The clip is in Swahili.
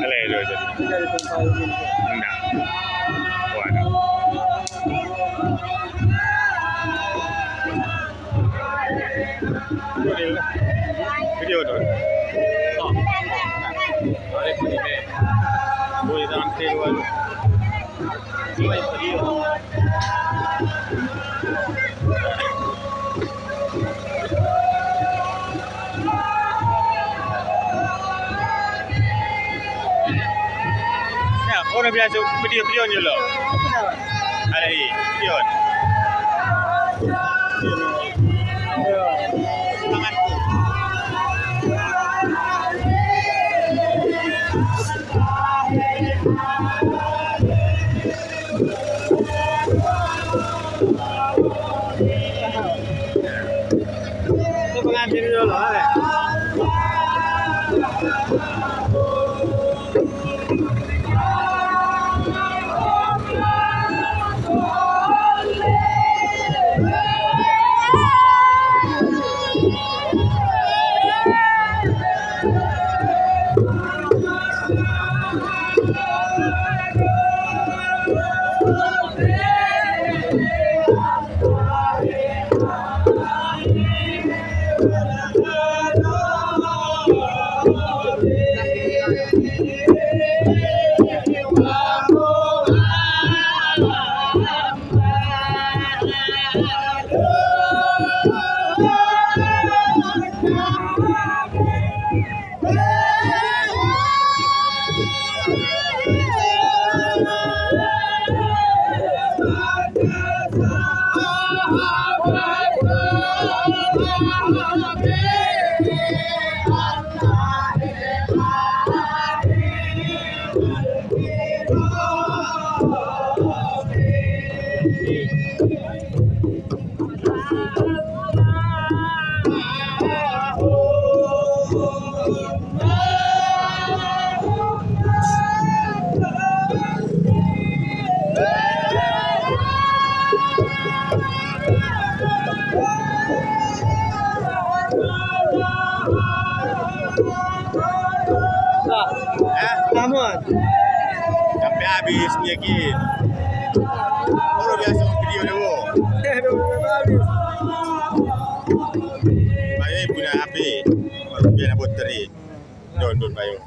อะไรเลยจะenggak waduh video tuh boleh boleh boleh dalam keluar video orang biasa video ni loh. Ada ini video. Itu pengambil dulu loh. Namun sampai habis ni lagi. Orang biasa video dulu. Baik punya HP. Baru biar bateri. Don bayu.